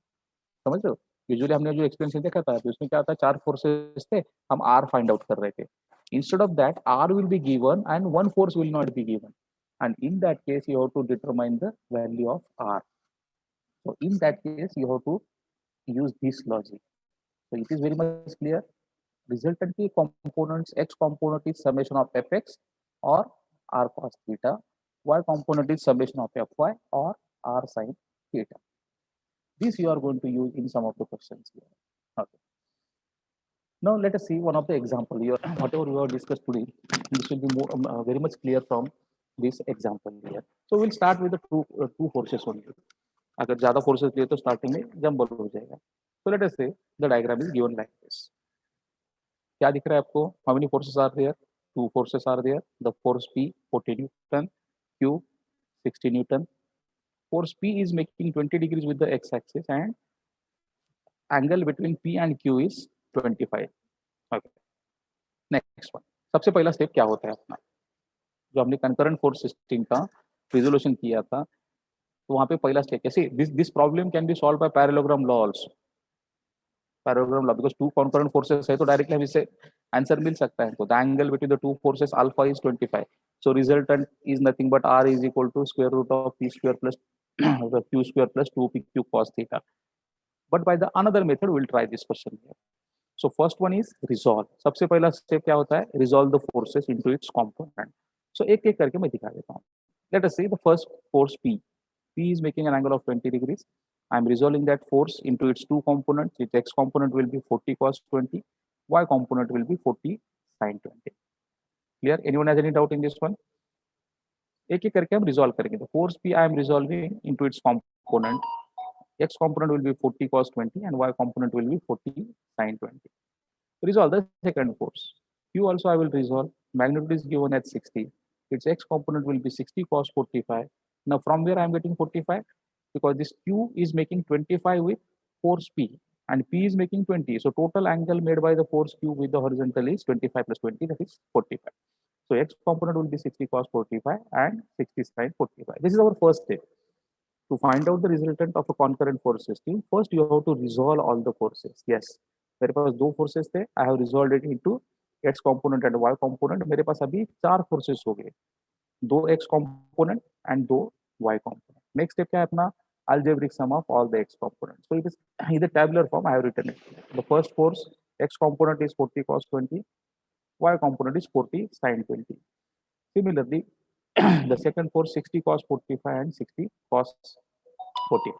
समझ रहे हो? Usually हमने जो experiment देखा था उसमें क्या था, 4 फोर्सेस थे, हम R फाइंड आउट कर रहे थे. Instead of that, R will be given and one force will not be given. And in that case, you have to determine the value of R. So in that case, you have to use this logic. So it is very much clear. Resultant की components, X component is summation of Fx or R cos theta. Y component is summation of Fy or R sin theta. This you are going to use in some of the questions here. Okay. Now let us see one of the example. Whatever we have discussed today, this will be more, very much clear from this example here. So we'll start with the two forces only. अगर ज़्यादा forces लिए तो starting में jumble हो जाएगा. So let us say the diagram is given like this. क्या दिख रहा है आपको? How many forces are there? 2 forces are there. The force P 40 Newton, Q 60 Newton. Force P is making 20 degrees with the x-axis and angle between P and Q is 25. Okay. Next one. सबसे पहला step क्या होता है अपना, जो हमने concurrent force system का resolution किया था, तो वहां पे पहला स्टेप कैसे, this problem can be solve by parallelogram law also. Parallelogram law, because 2 concurrent forces है तो डायरेक्टली हम इससे आंसर मिल सकता है. तो the angle between the 2 forces alpha is 25. So resultant is nothing but R is equal to square root of P square plus Q square plus 2PQ cos theta. But by the another method we'll try this question here. So first one is resolve. सबसे पहला step क्या होता है, resolve the forces into its component. So एक एक करके मैं दिखा देता हूँ. Let us see the first force P. P is making an angle of 20 degrees. I am resolving that force into its 2 components. Its x component will be 40 cos 20. Y component will be 40 sin 20. Clear? Anyone has any doubt in this one? एक एक करके हम resolve करेंगे. The force P I am resolving into its component. X component will be 40 cos 20 and Y component will be 40 sin 20. Resolve the second force. Q also I will resolve. Magnitude is given at 60. Its X component will be 60 cos 45. Now from where I am getting 45? Because this Q is making 25 with force P and P is making 20. So total angle made by the force Q with the horizontal is 25 plus 20, that is 45. So X component will be 60 cos 45 and 60 sin 45. This is our first step. To find out the resultant of a concurrent force system, first you have to resolve all the forces. Yes, मेरे पास 2 forces थे, I have resolved it into X component and Y component. मेरे पास अभी 4 forces हो गए, 2 X component and 2 Y component. Next step क्या है अपना, algebraic sum of all the X components. So it is in the tabular form I have written it. The first force X component is 40 cos 20, Y component is 40 sin 20. Similarly, the second force 60 cos 45 and 60 cos 45.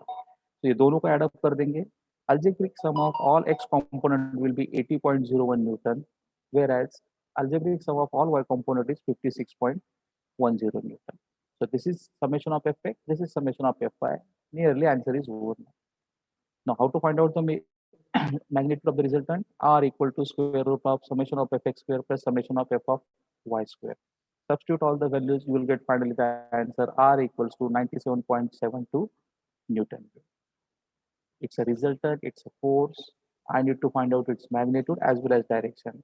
So ये दोनों को add up कर देंगे. Algebraic sum of all X component will be 80.01 Newton, whereas algebraic sum of all Y component is 56.10 Newton. So this is summation of Fx, this is summation of Fy. Nearly answer is over. Now how to find out the magnitude of the resultant? R equal to square root of summation of Fx square plus summation of F of Y square. Substitute all the values, you will get finally the answer R equals to 97.72 Newton. It's a resultant, it's a force. I need to find out its magnitude as well as direction.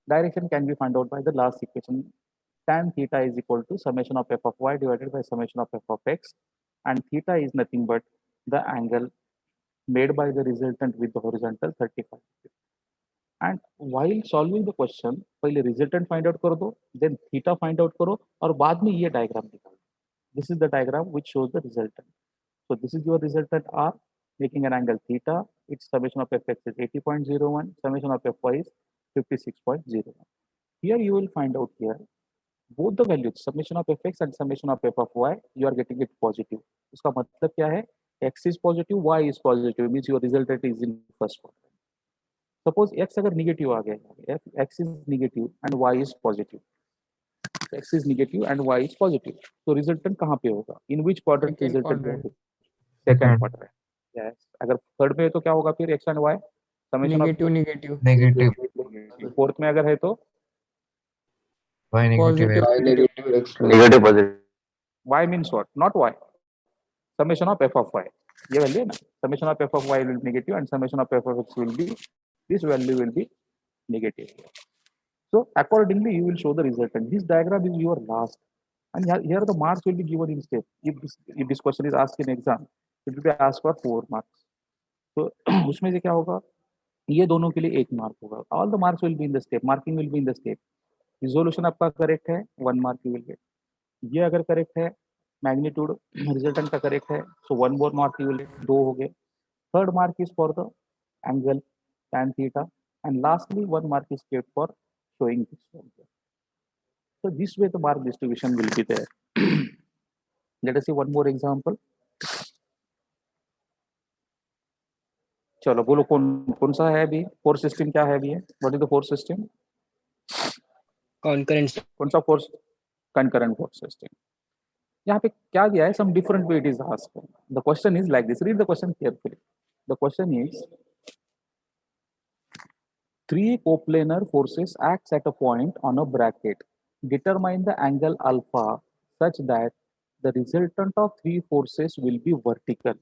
Direction can be found out by the last equation. Tan theta is equal to summation of F of Y divided by summation of F of X. And theta is nothing but the angle made by the resultant with the horizontal 35. And while solving the question, पहले resultant find out कर दो, then theta find out करो और बाद में ये diagram निकालो. This is the diagram which shows the resultant. So this is your resultant R making an angle theta. Its summation of Fx is 80.01. Summation of Fy is 56.01. Here you will find out here both the values, summation of Fx and summation of F of Y, you are getting it positive. इसका मतलब क्या है? X is positive, Y is positive, means your resultant is in first quadrant. Suppose X अगर negative आ गया, X is negative and Y is positive. X is negative and Y is positive. So resultant कहाँ पे होगा? In which quadrant resultant होगा? Second quadrant. Yes. अगर third में है तो क्या होगा फिर X and Y? Summation Negative. Fourth में अगर है तो Y negative. Positive. Negative positive. Y means what? Not Y. summation of f of y. ये वैल्यू है ना, summation of f of y will be negative and summation of f of x will be, this value will be negative. So accordingly you will show the resultant. This diagram is your last, and here the marks will be given in step. If this question is asked in exam, it will be asked for 4 marks. So उसमें से क्या होगा, ये दोनों के लिए 1 mark होगा. All the marks will be in the step, marking will be in the step. Resolution आपका करेक्ट है, 1 मार्क यू विल गेट. ये अगर करेक्ट है, मैग्नीट्यूड रिजल्टेंट का करेक्ट है, सो 1 मोर मार्क यू विल गेट, 2 हो गए. Third mark is for the angle tan theta, and lastly 1 mark is kept for showing this one. So this way the mark distribution will be there. Let us see one more example. चलो बोलो कौन कौन सा है अभी, force system क्या है अभी है, what is the force system, concurrent. कौन सा फोर्स, कंकरेंट फोर्स सिस्टम. यहाँ पे क्या दिया है, some different way it is asked. The question is like this, read the question carefully. The question is, 3 coplanar forces acts at a point on a bracket. Determine the angle alpha such that the resultant of 3 forces will be vertical.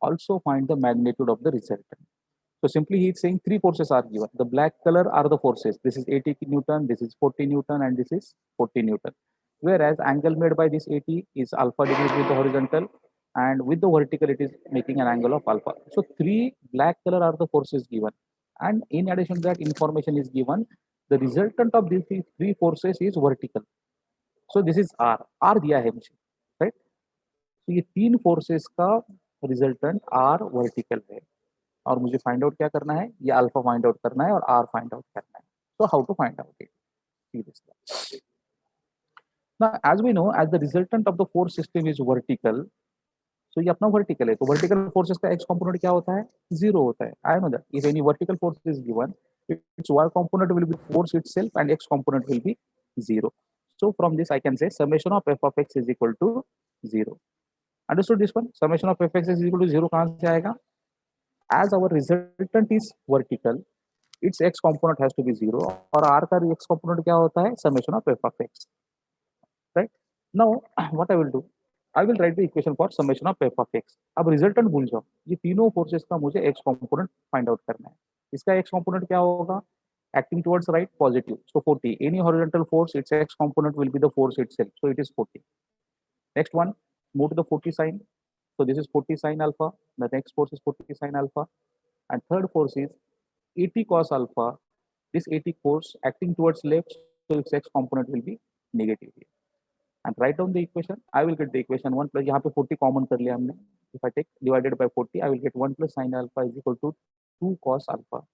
Also find the magnitude of the resultant. So simply he is saying 3 forces are given. The black color are the forces. This is 80 Newton, this is 40 Newton, and this is 40 Newton. Whereas angle made by this 80 is alpha degrees with the horizontal, and with the vertical it is making an angle of alpha. So 3 black color are the forces given, and in addition to that information is given, the resultant of these 3 forces is vertical. So this is r दिया है मुझे, right? तो ये 3 forces का resultant r vertical है, और मुझे find out क्या करना है, ये अल्फा फाइंड आउट करना है और आर फाइंड आउट करना है. So how to find out it? See this. Now as we know, as the resultant of the force system is vertical, so ये अपना vertical है, तो vertical forces का x component क्या होता है, 0 होता है. I know that if any vertical force is given, its y component will be force itself and x component will be 0. So from this I can say summation of f of x is equal to 0. Understood this one? Summation of f of x is equal to 0 कहाँ से आएगा? As our resultant is vertical, its x component has to be 0, और r का x component क्या होता है, summation of f of x. Right? Now what I will do, I will write the equation for summation of f of x. अब resultant भूल जाओ, ये तीनों forces का मुझे x component find out करना है. इसका x component क्या होगा, acting towards right, positive, so 40. Any horizontal force, its x component will be the force itself, so it is 40. Next one, move to the 40 sign. So this is 40 sin alpha, the next force is 40 sin alpha, and third force is 80 cos alpha. This 80 force acting towards left, so its x component will be negative here. And write down the equation. I will get the equation 1 plus, यहाँ पे 40 common कर लिया हमने. If I take divided by 40, I will get 1 plus sin alpha is equal to 2 cos alpha.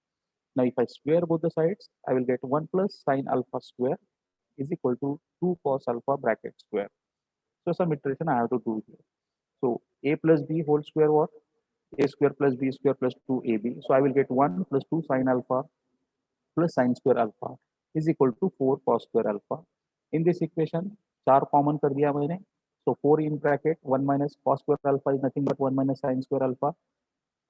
Now if I square both the sides, I will get 1 plus sin alpha square is equal to 2 cos alpha bracket square. So some iteration I have to do here. So a plus b whole square, what? A square plus b square plus 2ab. So I will get 1 plus 2 sin alpha plus sin square alpha is equal to 4 cos square alpha. In this equation, 4 common कर दिया मैंने. So 4 in bracket 1 minus cos square alpha is nothing but 1 minus sin square alpha.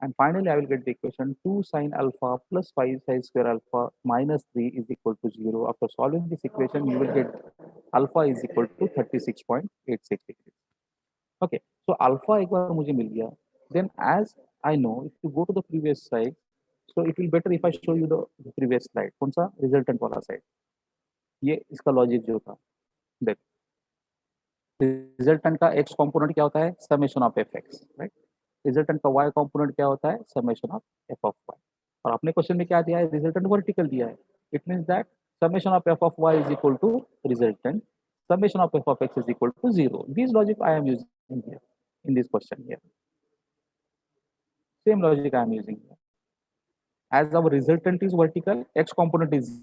And finally, I will get the equation 2 sin alpha plus 5 sin square alpha minus 3 is equal to 0. After solving this equation, you will get alpha is equal to 36.86 degrees. Okay, so alpha एक बार मुझे मिल गया. Then as I know, if you go to the previous slide, so it will better if I show you the previous slide. कौन सा, resultant वाला side. ये इसका logic जो था, देख. Resultant का x component क्या होता है, summation of fx, right? Resultant का y component क्या होता है, summation of f of y. और अपने क्वेश्चन में क्या दिया है, resultant vertical दिया है. It means that summation of f of y is equal to resultant. Summation of f of x is equal to 0. This logic I am using here in this question here. Same logic I am using here. As our resultant is vertical, x component is